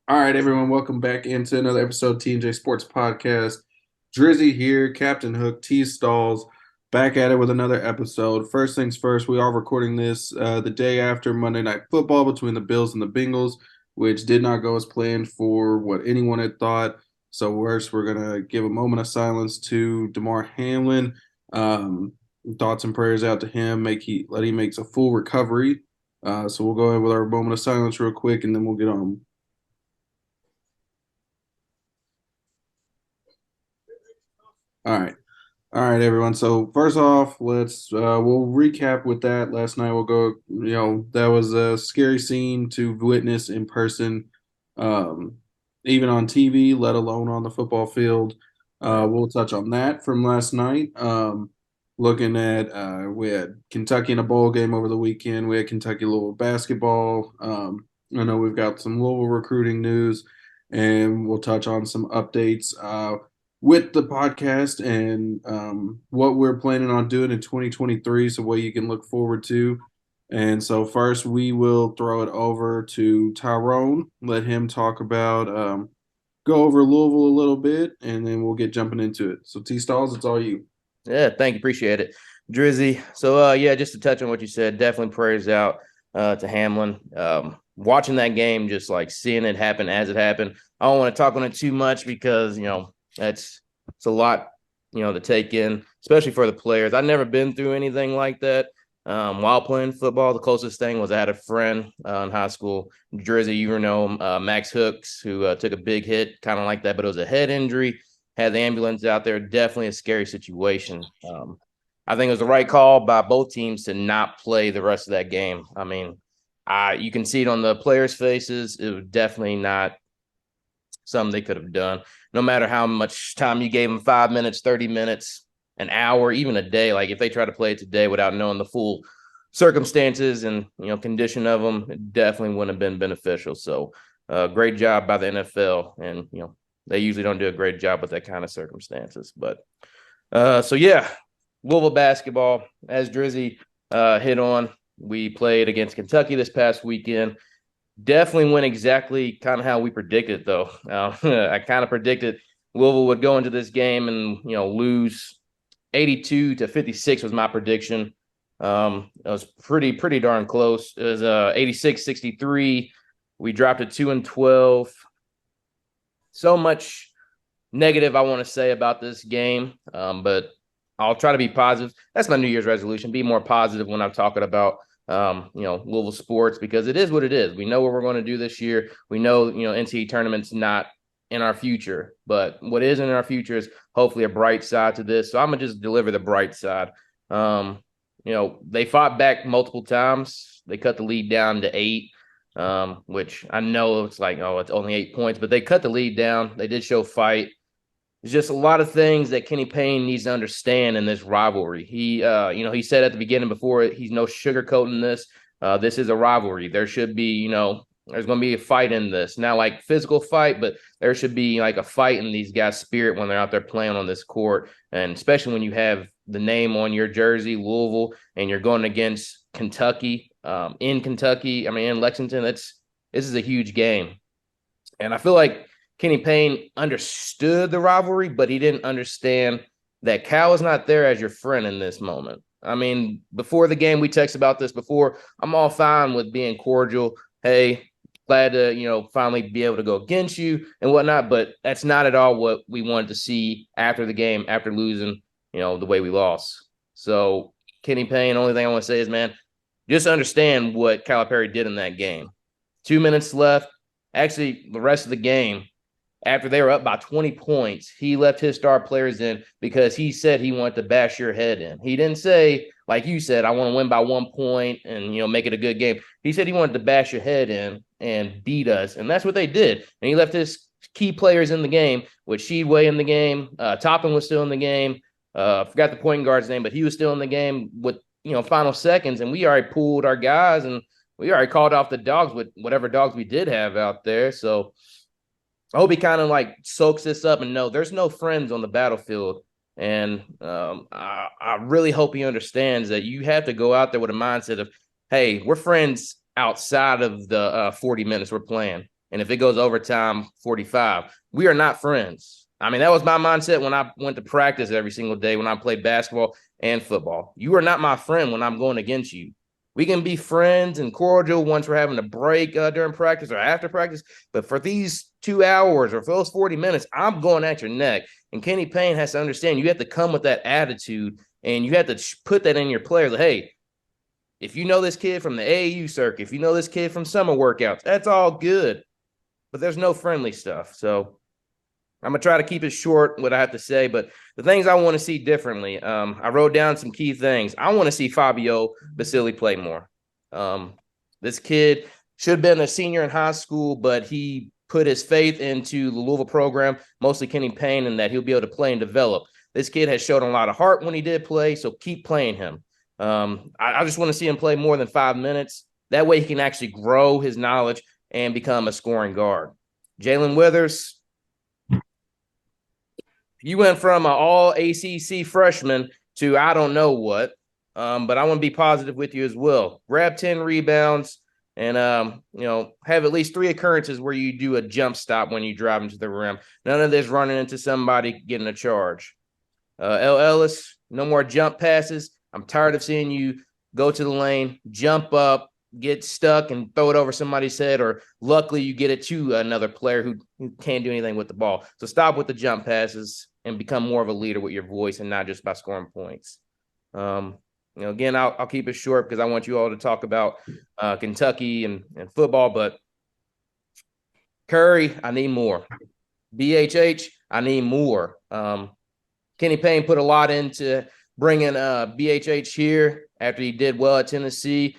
All right, everyone, welcome back into another episode of T&J Sports Podcast. Drizzy here, Captain Hook, Tstalls, back at it with another episode. First things first, we are recording this the day after Monday Night Football between the Bills and the Bengals, which did not go as planned for what anyone had thought. So first, we're gonna give a moment of silence to Damar Hamlin. Um, Thoughts and prayers out to him. Let him makes a full recovery. So we'll go ahead with our moment of silence real quick, and then we'll get on. All right. All right, everyone. So first off, we'll recap with that. Last night we'll go, that was a scary scene to witness in person, um, even on TV, let alone on the football field. Right. We'll touch on that from last night. Looking at We had Kentucky in a bowl game over the weekend. We had Kentucky Louisville basketball. I know we've got some Louisville recruiting news, and we'll touch on some updates. With the podcast and what we're planning on doing in 2023, so what you can look forward to. And so first we will throw it over to Tyrone, let him talk about go over Louisville a little bit, and then we'll get jumping into it. So T Stalls, it's all you. Yeah, thank you. Appreciate it. Drizzy. So yeah, just to touch on what you said, definitely prayers out to Hamlin. Watching that game, just like seeing it happen as it happened. I don't want to talk on it too much because, that's it's a lot, to take in, especially for the players. I've never been through anything like that. While playing football, the closest thing was I had a friend in high school, Drizzy, you know him, Max Hooks, who took a big hit, kind of like that, but it was a head injury. Had the ambulance out there. Definitely a scary situation. I think it was the right call by both teams to not play the rest of that game. I mean, you can see it on the players' faces. It was definitely not something they could have done. No matter how much time you gave them, 5 minutes, 30 minutes, an hour, even a day. Like if they try to play it today without knowing the full circumstances and condition of them, it definitely wouldn't have been beneficial. So, great job by the NFL, and they usually don't do a great job with that kind of circumstances. But so yeah, Louisville basketball, as Drizzy hit on, we played against Kentucky this past weekend. Definitely went exactly kind of how we predicted, though. I kind of predicted Louisville would go into this game and lose 82-56 was my prediction. It was pretty darn close. It was 86-63. We dropped to 2-12. So much negative I want to say about this game, but I'll try to be positive. That's my New Year's resolution: be more positive when I'm talking about Louisville sports, because it is what it is. We know what we're going to do this year. We know NCAA tournament's not in our future, but what is in our future is hopefully a bright side to this. So I'm gonna just deliver the bright side. Um, they fought back multiple times. They cut the lead down to 8. Which I know it's like, oh, it's only 8 points, but they cut the lead down. They did show fight. There's just a lot of things that Kenny Payne needs to understand in this rivalry. He said at the beginning, before, he's no sugarcoating this. This is a rivalry. There should be, there's going to be a fight in this. Not like physical fight, but there should be like a fight in these guys' spirit when they're out there playing on this court. And especially when you have the name on your jersey, Louisville, and you're going against Kentucky, in Kentucky, I mean, in Lexington, this is a huge game. And I feel like Kenny Payne understood the rivalry, but he didn't understand that Cal is not there as your friend in this moment. I mean, before the game, we texted about this before. I'm all fine with being cordial. Hey, glad to, finally be able to go against you and whatnot. But that's not at all what we wanted to see after the game, after losing, the way we lost. So, Kenny Payne, only thing I want to say is, man, just understand what Calipari did in that game. 2 minutes left. Actually, the rest of the game, after they were up by 20 points, he left his star players in because he said he wanted to bash your head in. He didn't say, like you said, I want to win by 1 point and make it a good game. He said he wanted to bash your head in and beat us, and that's what they did. And he left his key players in the game, with Sheedway in the game. Toppin was still in the game. I forgot the point guard's name, but he was still in the game with final seconds, and we already pulled our guys, and we already called off the dogs with whatever dogs we did have out there. So I hope he kind of like soaks this up and know there's no friends on the battlefield. And I really hope he understands that you have to go out there with a mindset of, hey, we're friends outside of the 40 minutes we're playing. And if it goes overtime, 45. We are not friends. I mean, that was my mindset when I went to practice every single day when I played basketball and football. You are not my friend when I'm going against you. We can be friends and cordial once we're having a break during practice or after practice. But for these 2 hours or for those 40 minutes, I'm going at your neck. And Kenny Payne has to understand you have to come with that attitude and you have to put that in your players. Like, hey, if you know this kid from the AAU circuit, if you know this kid from summer workouts, that's all good. But there's no friendly stuff. So I'm going to try to keep it short, what I have to say. But the things I want to see differently, I wrote down some key things. I want to see Fabio Basili play more. This kid should have been a senior in high school, but he put his faith into the Louisville program, mostly Kenny Payne, and that he'll be able to play and develop. This kid has shown a lot of heart when he did play, so keep playing him. I just want to see him play more than 5 minutes. That way he can actually grow his knowledge and become a scoring guard. Jalen Withers, you went from an all ACC freshman to I don't know what, but I want to be positive with you as well. Grab 10 rebounds and, have at least 3 occurrences where you do a jump stop when you drive into the rim. None of this running into somebody getting a charge. L. Ellis, no more jump passes. I'm tired of seeing you go to the lane, jump up, get stuck and throw it over somebody's head, or luckily you get it to another player who can't do anything with the ball. So stop with the jump passes and become more of a leader with your voice and not just by scoring points. Again, I'll keep it short because I want you all to talk about Kentucky and football, but Curry, I need more. BHH, I need more. Kenny Payne put a lot into bringing BHH here after he did well at Tennessee,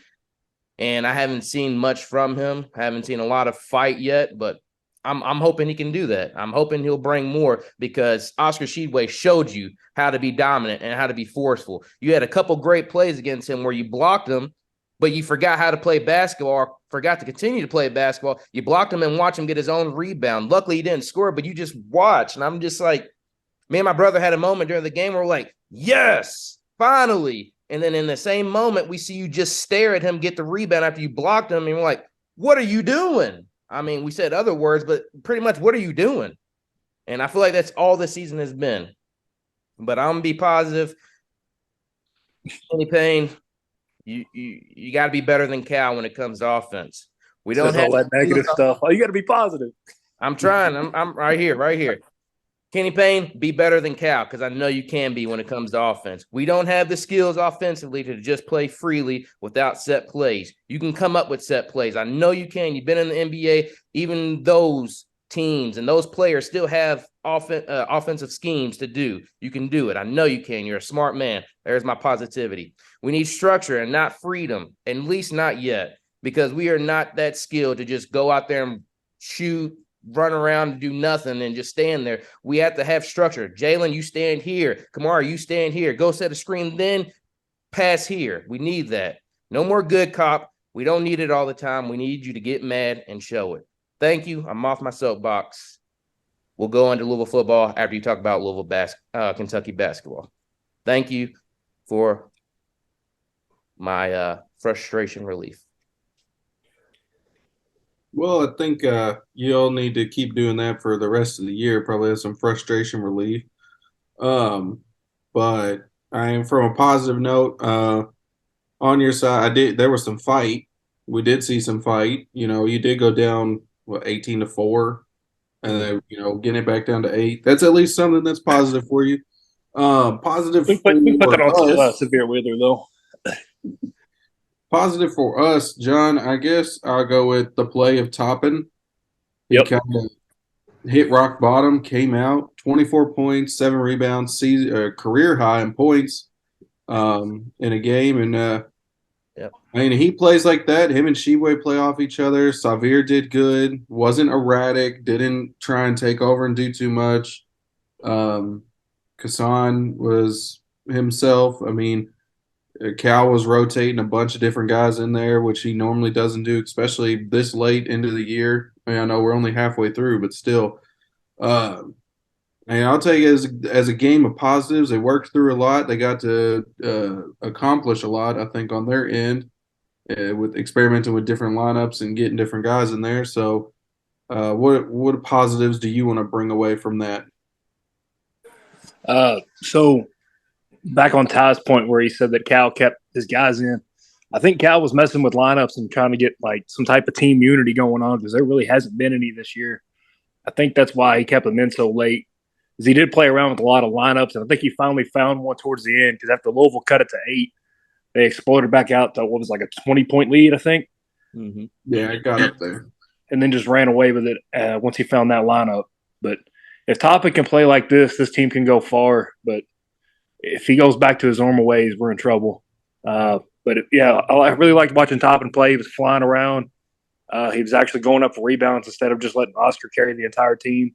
and I haven't seen much from him. I haven't seen a lot of fight yet, but I'm hoping he can do that. I'm hoping he'll bring more because Oscar Sheedway showed you how to be dominant and how to be forceful. You had a couple great plays against him where you blocked him, but you forgot how to play basketball or forgot to continue to play basketball. You blocked him and watched him get his own rebound. Luckily, he didn't score, but you just watch. And I'm just like, me and my brother had a moment during the game where we're like, yes, finally. And then in the same moment, we see you just stare at him, get the rebound after you blocked him. And we're like, what are you doing? I mean, we said other words, but pretty much, what are you doing? And I feel like that's all this season has been. But I'm going to be positive. Kenny Payne, you got to be better than Cal when it comes to offense. We don't have all that negative stuff. Oh, you got to be positive. I'm trying. I'm right here, right here. Kenny Payne, be better than Cal because I know you can be when it comes to offense. We don't have the skills offensively to just play freely without set plays. You can come up with set plays. I know you can. You've been in the NBA. Even those teams and those players still have offensive schemes to do. You can do it. I know you can. You're a smart man. There's my positivity. We need structure and not freedom, at least not yet, because we are not that skilled to just go out there and shoot, run around and do nothing and just stand there. We have to have structure. Jalen, you stand here. Kamara, you stand here. Go set a screen, then pass here. We need that. No more good cop. We don't need it all the time. We need you to get mad and show it. Thank you. I'm off my soapbox. We'll go into Louisville football after you talk about Kentucky basketball. Thank you for my frustration relief. Well, I think you'll need to keep doing that for the rest of the year. Probably have some frustration relief. But I am from a positive note. On your side, there was some fight. We did see some fight. You did go down 18-4, and then getting it back down to 8. That's at least something that's positive for you. Positive We put that on us. severe weather though. Positive for us, John. I guess I'll go with the play of Toppin. He Yep. kind of hit rock bottom, came out 24 points, 7 rebounds, career high in points in a game. And Yep. I mean, he plays like that. Him and Sheway play off each other. Savir did good, wasn't erratic, didn't try and take over and do too much. Kassan was himself. I mean, Cal was rotating a bunch of different guys in there, which he normally doesn't do, especially this late into the year. I mean, I know we're only halfway through, but still. And I'll tell you, as a game of positives, they worked through a lot. They got to accomplish a lot, I think, on their end with experimenting with different lineups and getting different guys in there. So What positives do you want to bring away from that? So back on Ty's point where he said that Cal kept his guys in, I think Cal was messing with lineups and trying to get like some type of team unity going on because there really hasn't been any this year. I think that's why he kept them in so late. Because he did play around with a lot of lineups, and I think he finally found one towards the end. Because after Louisville cut it to 8, they exploded back out to what was like a 20-point lead, I think. Mm-hmm. Yeah, it got up there. And then just ran away with it once he found that lineup. But if Topic can play like this team can go far. But if he goes back to his normal ways, we're in trouble. I really liked watching Toppin play. He was flying around. He was actually going up for rebounds instead of just letting Oscar carry the entire team.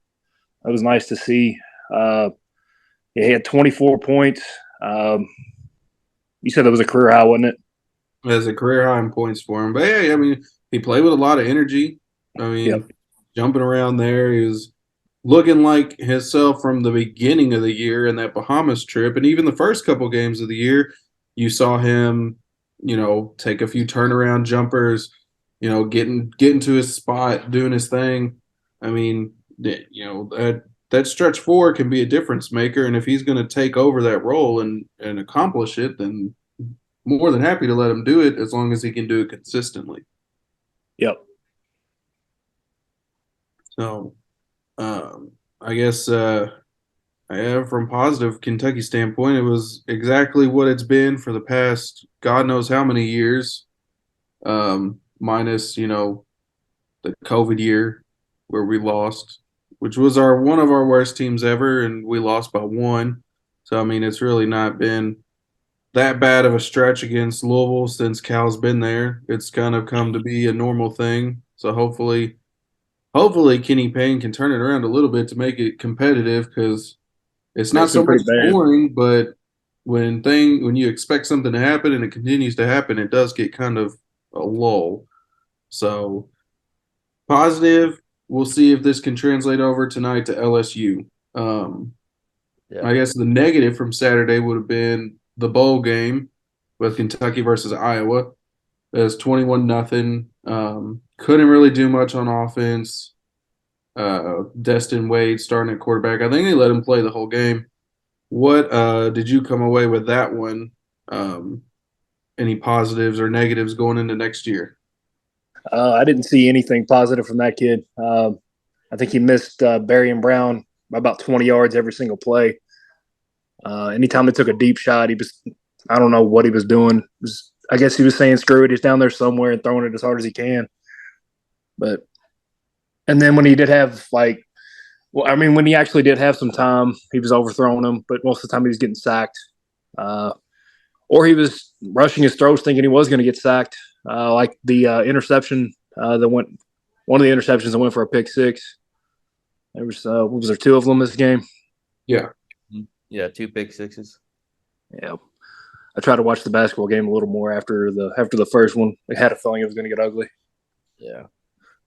That was nice to see. He had 24 points. You said that was a career high, wasn't it? As a career high in points for him. But hey, I mean, he played with a lot of energy. I mean, Yep. jumping around there, he was looking like himself from the beginning of the year in that Bahamas trip, and even the first couple games of the year, you saw him, take a few turnaround jumpers, getting to his spot, doing his thing. I mean, that stretch four can be a difference maker, and if he's going to take over that role and accomplish it, then more than happy to let him do it as long as he can do it consistently. Yep. So, I guess from positive Kentucky standpoint, it was exactly what it's been for the past God knows how many years, minus the COVID year where we lost, which was one of our worst teams ever, and we lost by 1. So I mean, it's really not been that bad of a stretch against Louisville since Cal's been there. It's kind of come to be a normal thing. So hopefully Kenny Payne can turn it around a little bit to make it competitive because it's Yeah, not it's been so much pretty bad. scoring, but when you expect something to happen and it continues to happen, it does get kind of a lull. So positive. We'll see if this can translate over tonight to LSU. Yeah. I guess the negative from Saturday would have been the bowl game with Kentucky versus Iowa. It was 21-0. Couldn't really do much on offense. Destin Wade starting at quarterback. I think they let him play the whole game. What did you come away with that one? Any positives or negatives going into next year? I didn't see anything positive from that kid. I think he missed Barry and Brown by about 20 yards every single play. Anytime they took a deep shot, I don't know what he was doing. I guess he was saying, screw it, he's down there somewhere and throwing it as hard as he can. And then when he did have when he actually did have some time, he was overthrowing them, but most of the time he was getting sacked. Or he was rushing his throws thinking he was going to get sacked. Like the interception one of the interceptions that went for a pick six. There was, what was there, 2 of them this game? Yeah. Yeah, 2 pick sixes. Yeah. I tried to watch the basketball game a little more after the first one. I had a feeling it was going to get ugly. Yeah.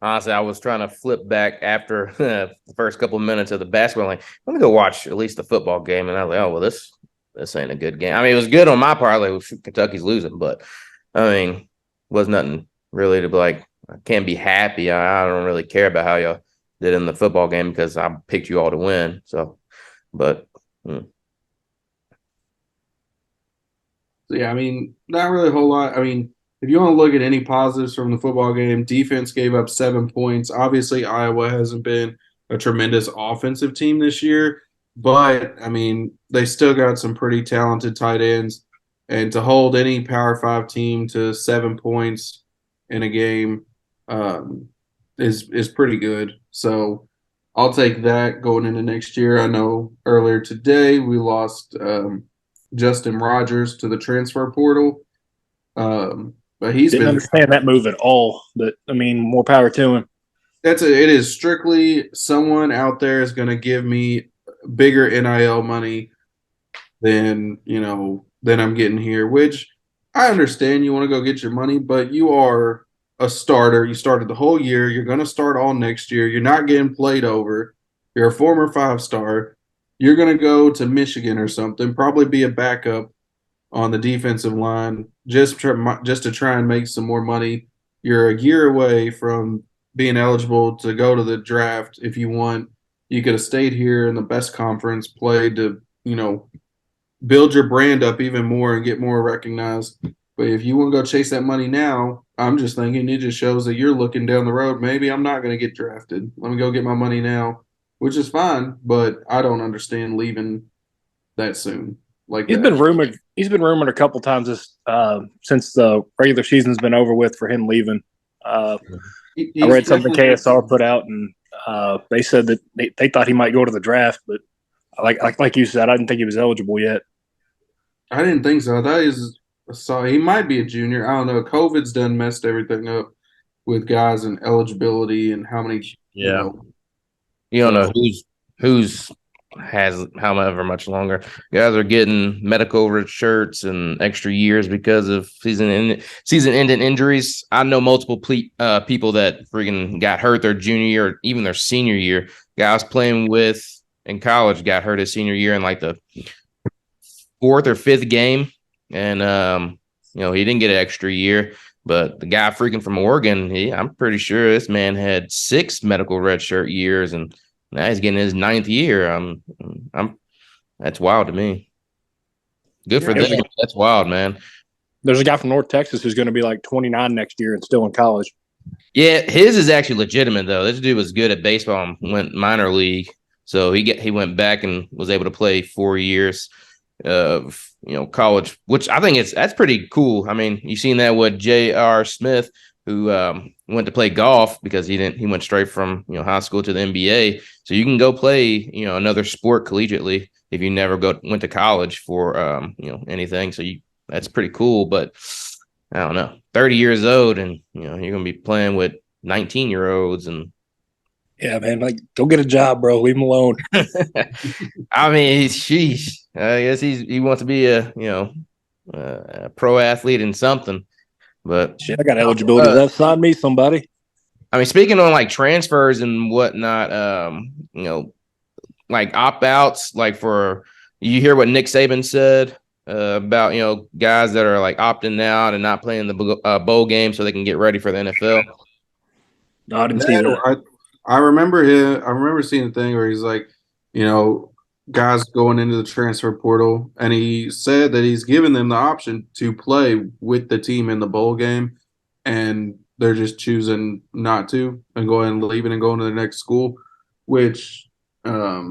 Honestly, I was trying to flip back after the first couple of minutes of the basketball. Like, let me go watch at least the football game. And I was like, oh, well, this ain't a good game. I mean, it was good on my part. Like, well, shoot, Kentucky's losing. But, I mean, was nothing really to be like, I can't be happy. I don't really care about how y'all did in the football game because I picked you all to win. So, but. Yeah, I mean, not really a whole lot. I mean, if you want to look at any positives from the football game, defense gave up 7 points. Obviously, Iowa hasn't been a tremendous offensive team this year, but I mean, they still got some pretty talented tight ends. And to hold any Power Five team to 7 points in a game is pretty good. So I'll take that going into next year. I know earlier today we lost Justin Rogers to the transfer portal. But he's Didn't been understand that move at all. But I mean, more power to him. it is strictly someone out there is going to give me bigger NIL money than I'm getting here, which I understand you want to go get your money, but you are a starter. You started the whole year. You're going to start all next year. You're not getting played over. You're a former 5-star. You're going to go to Michigan or something, probably be a backup on the defensive line just to try and make some more money. You're a year away from being eligible to go to the draft if you want. You could have stayed here in the best conference, played to, build your brand up even more and get more recognized. But if you want to go chase that money now, I'm just thinking it just shows that you're looking down the road. Maybe I'm not going to get drafted. Let me go get my money now, which is fine. But I don't understand leaving that soon like He's that. been rumored. He's been rumored a couple times since the regular season's been over with for him leaving. I He's read something definitely. KSR put out, and they said that they thought he might go to the draft, but like you said, I didn't think he was eligible yet. I didn't think so. I thought he might be a junior. I don't know. COVID's done messed everything up with guys and eligibility and how many, Yeah. You don't So know who's has however much longer. Guys are getting medical red shirts and extra years because of season-ending injuries. I know multiple people that freaking got hurt their junior year or even their senior year. Guys playing with in college got hurt his senior year in like the fourth or fifth game, and he didn't get an extra year. But the guy freaking from Oregon, I'm pretty sure this man had 6 medical redshirt years, and now he's getting his 9th year. That's wild to me. Good for them. That's wild, man. There's a guy from North Texas who's going to be like 29 next year and still in college. Yeah, his is actually legitimate though. This dude was good at baseball and went minor league, so he went back and was able to play 4 years of college, which I think that's pretty cool. I mean, you've seen that with J.R. Smith, who went to play golf because he went straight from high school to the NBA. So you can go play another sport collegiately if you never went to college for anything. So that's pretty cool. But I don't know, 30 years old, and you're gonna be playing with 19-year-olds and. Yeah, man, like go get a job, bro. Leave him alone. I mean, sheesh. I guess he wants to be a pro athlete in something. But shit, I got eligibility left. Sign me, somebody. I mean, speaking on like transfers and whatnot, like opt outs, like for you hear what Nick Saban said about guys that are like opting out and not playing the bowl game so they can get ready for the NFL. No, I didn't see that. I remember seeing a thing where he's like, guys going into the transfer portal, and he said that he's given them the option to play with the team in the bowl game, and they're just choosing not to and going and leaving and going to the next school, which, I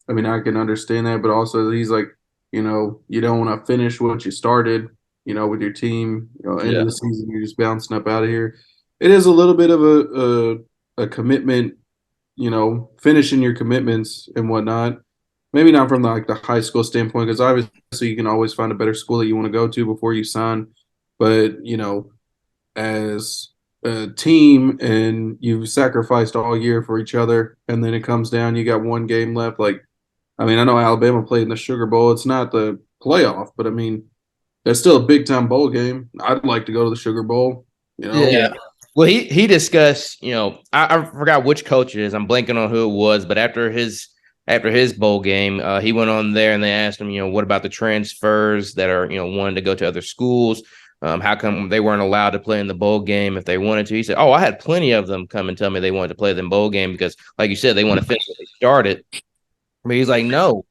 mean, I can understand that, but also he's like, you don't want to finish what you started, with your team, end of the season, you're just bouncing up out of here. It is a little bit of a commitment, finishing your commitments and whatnot. Maybe not from the high school standpoint, because obviously you can always find a better school that you want to go to before you sign. But as a team and you've sacrificed all year for each other, and then it comes down, you got one game left. I know Alabama played in the Sugar Bowl. It's not the playoff, but I mean, that's still a big time bowl game. I'd like to go to the Sugar Bowl. Yeah. Well, he discussed, I forgot which coach it is. I'm blanking on who it was, but after his bowl game, he went on there and they asked him, what about the transfers that are, wanting to go to other schools? How come they weren't allowed to play in the bowl game if they wanted to? He said, I had plenty of them come and tell me they wanted to play the bowl game because, like you said, they want to finish what they started. But he's like, no,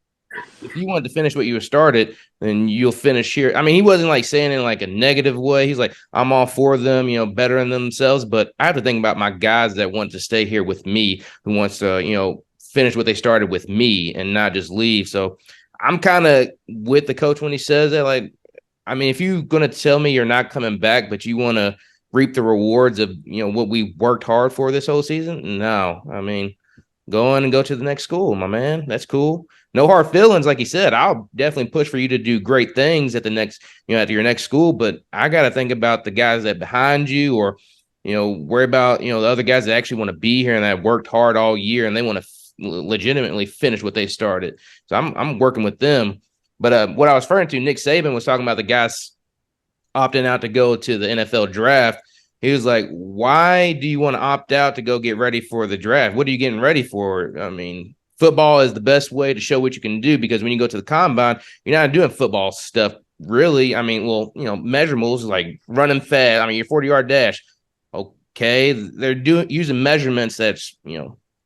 if you wanted to finish what you started, then you'll finish here. I mean, he wasn't like saying in like a negative way. He's like, I'm all for them, bettering themselves. But I have to think about my guys that want to stay here with me, who wants to, finish what they started with me and not just leave. So I'm kind of with the coach when he says that. Like, I mean, if you're going to tell me you're not coming back, but you want to reap the rewards of, what we worked hard for this whole season. No, I mean, go on and go to the next school, my man. That's cool. No hard feelings, like he said. I'll definitely push for you to do great things at the next, at your next school. But I got to think about the guys that behind you, or, worry about, the other guys that actually want to be here and that worked hard all year and they want to legitimately finish what they started. So I'm working with them. But what I was referring to, Nick Saban was talking about the guys opting out to go to the NFL draft. He was like, why do you want to opt out to go get ready for the draft? What are you getting ready for? I mean, football is the best way to show what you can do, because when you go to the combine, you're not doing football stuff really. I mean, well, measurables like running fast. I mean, your 40-yard dash. Oh, Okay, they're using measurements that's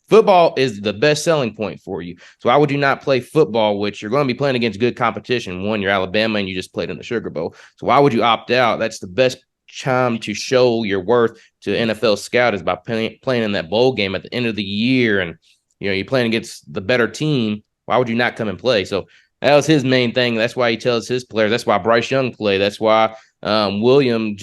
football is the best selling point for you. So why would you not play football, which you're going to be playing against good competition? One, you're Alabama and you just played in the Sugar Bowl. So why would you opt out? That's the best time to show your worth to NFL scout is by playing in that bowl game at the end of the year. And, you're playing against the better team. Why would you not come and play? So that was his main thing. That's why he tells his players. That's why Bryce Young played. That's why William,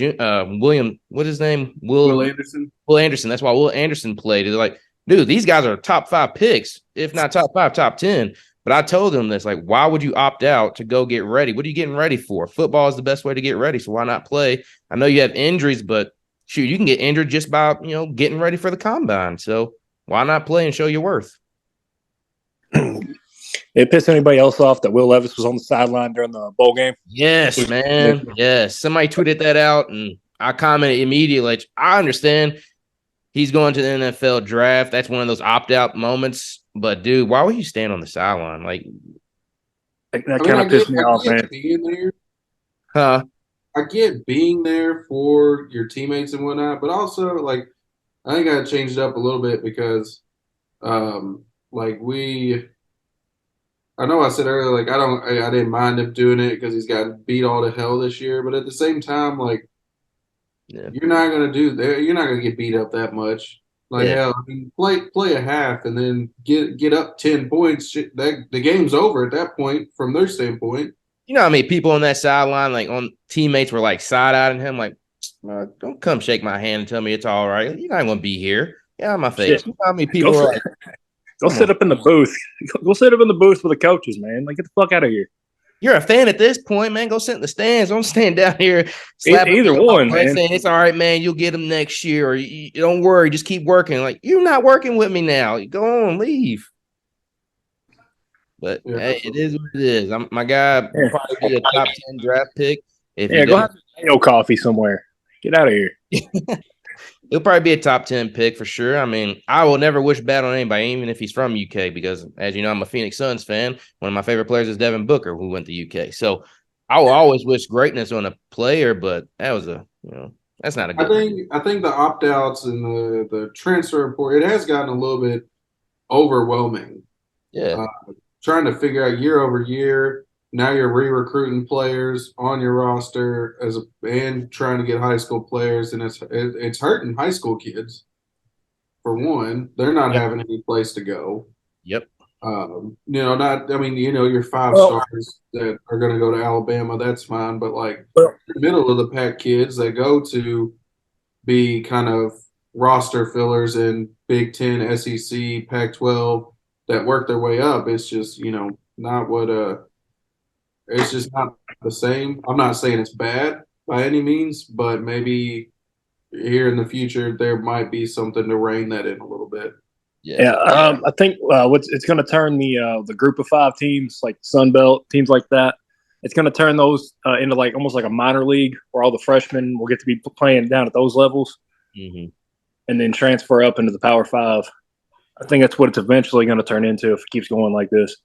what's his name? Will Anderson. Will Anderson. That's why Will Anderson played. It's like, dude, these guys are top 5 picks, if not top 5, top 10. But I told them this, like, why would you opt out to go get ready? What are you getting ready for? Football is the best way to get ready. So why not play? I know you have injuries, but shoot, you can get injured just by, getting ready for the combine. So why not play and show your worth? It pissed anybody else off that Will Levis was on the sideline during the bowl game? Yes, man. Yes. Somebody tweeted that out and I commented immediately. Like, I understand he's going to the NFL draft. That's one of those opt-out moments. But, dude, why would you stand on the sideline? Like, that kind of pissed me off, man. Being there, huh? I get being there for your teammates and whatnot, but also, like, I think I changed it up a little bit because, like, I know I said earlier, like, I didn't mind him doing it because he's got beat all to hell this year, but at the same time, like, you're not gonna you're not gonna get beat up that much. Like hell, I mean, play a half and then get up 10 points. The game's over at that point from their standpoint. You know how many people on that sideline, like on teammates, were like side-eyeing him, like, don't come shake my hand and tell me it's all right. You're not gonna be here. Get out of my face. You know how many people are like, go sit up in the booth. Go sit up in the booth with the coaches, man. Like, get the fuck out of here. You're a fan at this point, man. Go sit in the stands. Don't stand down here slapping either one, man. Saying it's all right, man. You'll get them next year, or you don't worry. Just keep working. Like, you're not working with me now. Go on, leave. But hey, it is what it is. My guy will probably be a top 10 draft pick. Go have a coffee somewhere. Get out of here. He'll probably be a top 10 pick for sure. I mean, I will never wish bad on anybody, even if he's from UK, because as you know, I'm a Phoenix Suns fan. One of my favorite players is Devin Booker, who went to UK. So I will always wish greatness on a player, but that was that's not a good I think the opt-outs and the transfer report, it has gotten a little bit overwhelming. Yeah. Trying to figure out year over year. Now you're re-recruiting players on your roster and trying to get high school players, and it's hurting high school kids. For one, they're not having any place to go. Yep. Your 5 stars that are going to go to Alabama, that's fine, but like middle of the pack kids that go to be kind of roster fillers in Big Ten, SEC, Pac-12 that work their way up, it's just not what it's just not the same. I'm not saying it's bad by any means, but maybe here in the future there might be something to rein that in a little bit. Yeah. I think it's going to turn the group of 5 teams, like Sun Belt teams like that. It's going to turn those into like almost like a minor league where all the freshmen will get to be playing down at those levels, and then transfer up into the Power 5. I think that's what it's eventually going to turn into if it keeps going like this.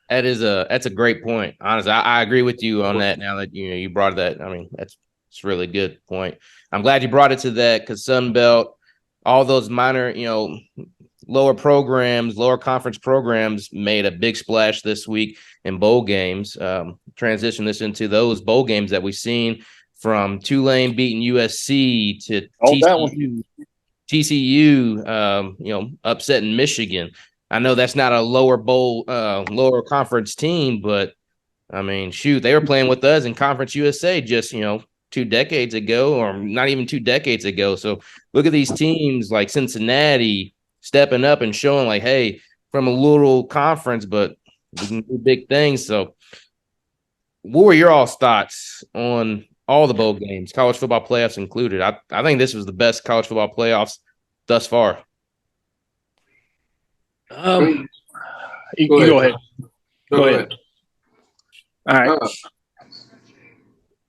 That's a great point. Honestly, I agree with you on that. Now that you brought that, I mean, it's a really good point. I'm glad you brought it to that because Sun Belt, all those minor, lower conference programs made a big splash this week in bowl games. Transition this into those bowl games that we've seen from Tulane beating USC to TCU, upsetting Michigan. I know that's not a lower conference team, but I mean, shoot, they were playing with us in Conference USA just, 2 decades ago, or not even 2 decades ago. So look at these teams like Cincinnati stepping up and showing like, hey, from a little conference, but we can do big things. So what were your all's thoughts on all the bowl games, college football playoffs included? I think this was the best college football playoffs thus far. You go ahead. Go ahead. All right.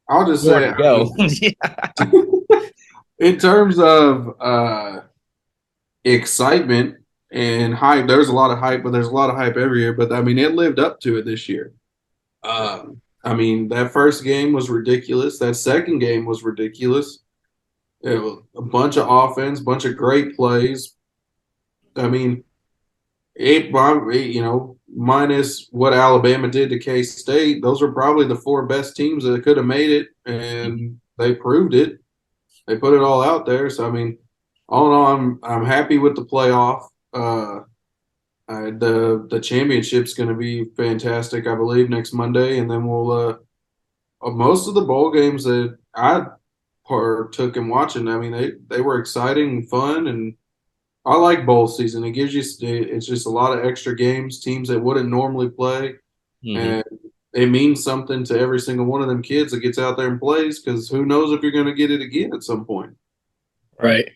I'll just say, in terms of excitement and hype, there's a lot of hype, but there's a lot of hype every year. But I mean, it lived up to it this year. I mean, that first game was ridiculous. That second game was ridiculous. It was a bunch of offense, bunch of great plays. I mean, minus what Alabama did to K State, those were probably the four best teams that could have made it, and they proved it. They put it all out there. So I mean, all in all, I'm happy with the playoff. The championship's going to be fantastic, I believe, next Monday, and then we'll most of the bowl games that I partook in watching. I mean, they were exciting and fun, and I like bowl season. It gives you it's just a lot of extra games, teams that wouldn't normally play, Mm-hmm. and it means something to every single one of them kids that gets out there and plays because who knows if you're going to get it again at some point. Right.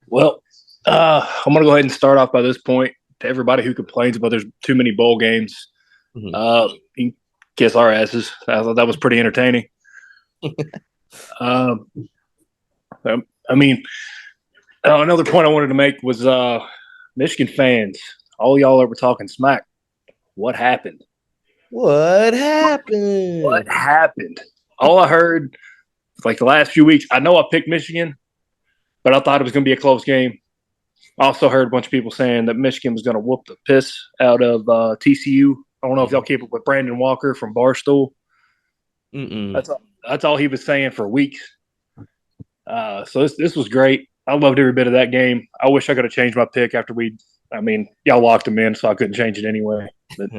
Well, I'm going to go ahead and start off by this point to everybody who complains about there's too many bowl games. Mm-hmm. You can kiss our asses. I thought that was pretty entertaining. I mean, another point I wanted to make was Michigan fans, all y'all that were talking smack. What happened? What happened? What happened? All I heard, like the last few weeks, I know I picked Michigan, but I thought it was going to be a close game. I also heard a bunch of people saying that Michigan was going to whoop the piss out of TCU. I don't know if y'all keep up with Brandon Walker from Barstool. Mm-mm. That's all he was saying for weeks. So this was great. I loved every bit of that game. I wish I could have changed my pick after y'all locked him in, so I couldn't change it anyway. But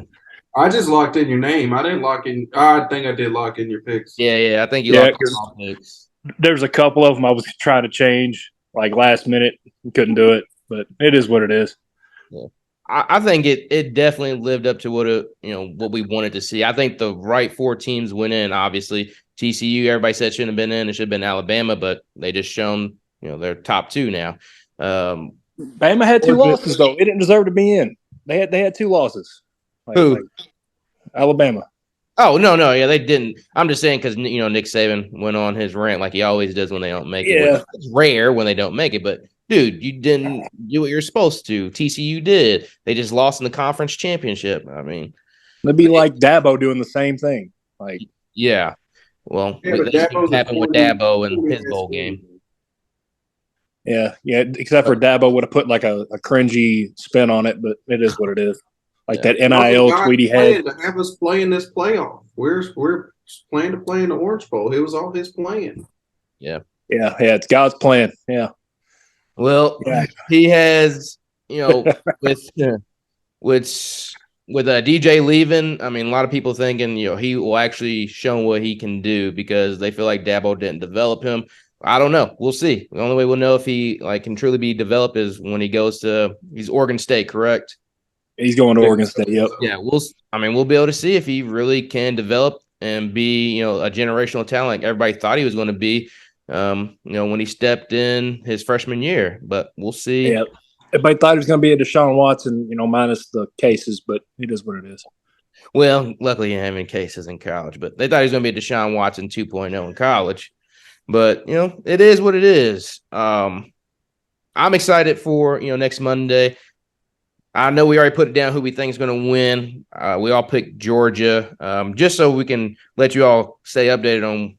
I just locked in your name. I didn't lock in. I think I did lock in your picks. Yeah. I think you locked all picks. There's a couple of them I was trying to change like last minute, couldn't do it. But it is what it is. Yeah. I think it definitely lived up to what we wanted to see. I think the right four teams went in. Obviously, TCU, everybody said shouldn't have been in. It should have been Alabama, but they just shown they're top two now. Bama had two losses though. They didn't deserve to be in. They had two losses. Who? Alabama. Oh no, yeah, they didn't. I'm just saying because Nick Saban went on his rant like he always does when they don't make it. Yeah, it's rare when they don't make it, but. Dude, you didn't do what you're supposed to. TCU did. They just lost in the conference championship. I mean, it'd be like Dabo doing the same thing. Yeah. Well, but this happened with Dabo and his bowl game. Yeah. Except for Dabo would have put like a cringy spin on it, but it is what it is. That NIL tweet he had. To have us play in this playoff. We're planning to play in the Orange Bowl. It was all his plan. Yeah. It's God's plan. Yeah. Well, he has, with DJ leaving, I mean, a lot of people thinking, he will actually show what he can do because they feel like Dabo didn't develop him. I don't know. We'll see. The only way we'll know if he can truly be developed is when he goes to he's Oregon State, correct? He's going to Oregon State. Yep. Yeah. We'll be able to see if he really can develop and be, a generational talent. Everybody thought he was going to be. When he stepped in his freshman year, but we'll see. Yeah, everybody thought he was going to be a Deshaun Watson, minus the cases, but it is what it is. Well, luckily he didn't have any cases in college, but they thought he was going to be a Deshaun Watson 2.0 in college. But it is what it is. I'm excited for next Monday. I know we already put it down who we think is going to win. We all picked Georgia, just so we can let you all stay updated on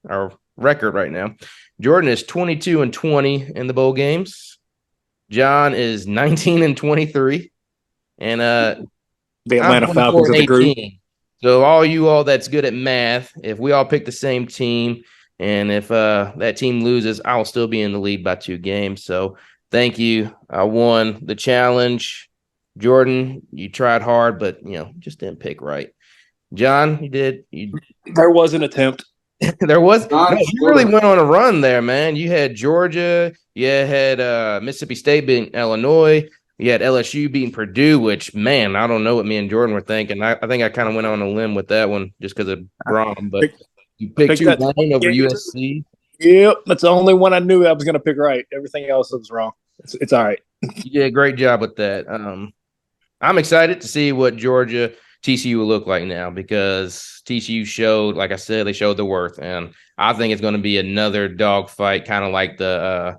our record right now. Jordan is 22-20 in the bowl games. John is 19-23, and the Atlanta Falcons of the group. So all that's good at math, if we all pick the same team, and if that team loses, I'll still be in the lead by 2 games. So. Thank you. I won the challenge. Jordan, you tried hard, but just didn't pick right. John, you did. There was an attempt. There was. No, you really went on a run there, man. You had Georgia. You had Mississippi State beating Illinois. You had LSU beating Purdue, which, man, I don't know what me and Jordan were thinking. I think I kind of went on a limb with that one just because of Braun. But you picked Tulane over USC. Yep, that's the only one I knew I was going to pick right. Everything else was wrong. It's all right. You did a great job with that. I'm excited to see what Georgia TCU will look like now because TCU showed, like I said, they showed the worth. And I think it's going to be another dogfight, kind of like the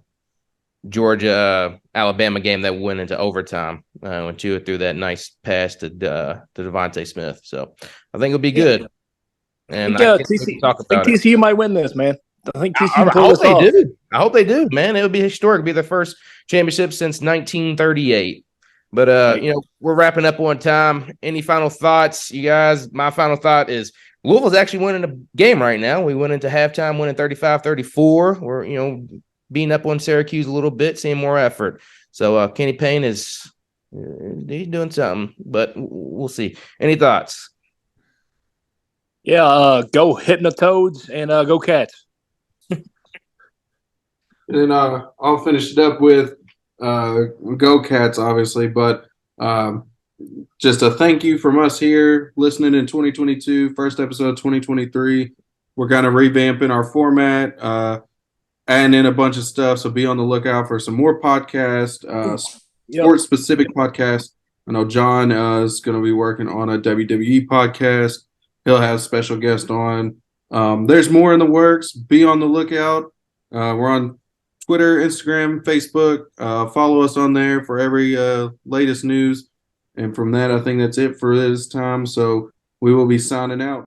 Georgia Alabama game that went into overtime when Tua threw that nice pass to Devontae Smith. So I think it'll be good. And TCU might win this, man. I think TCU can I pull hope this they off. do. I hope they do, man. It would be historic. It'd be the first championship since 1938. But we're wrapping up on time. Any final thoughts, you guys? My final thought is Louisville's actually winning the game right now. We went into halftime winning 35-34. We're, beating up on Syracuse a little bit, seeing more effort. So Kenny Payne he's doing something, but we'll see. Any thoughts? Yeah, go Hypnotoads and go Cats. And I'll finish it up with Go Cats, obviously, but just a thank you from us here listening in 2022, first episode of 2023. We're kind of revamping our format, adding in a bunch of stuff, so be on the lookout for some more podcasts, sports-specific podcasts. I know John is going to be working on a WWE podcast. He'll have special guests on. There's more in the works. Be on the lookout. We're on Twitter, Instagram, Facebook. Follow us on there for every latest news. And from that, I think that's it for this time. So we will be signing out.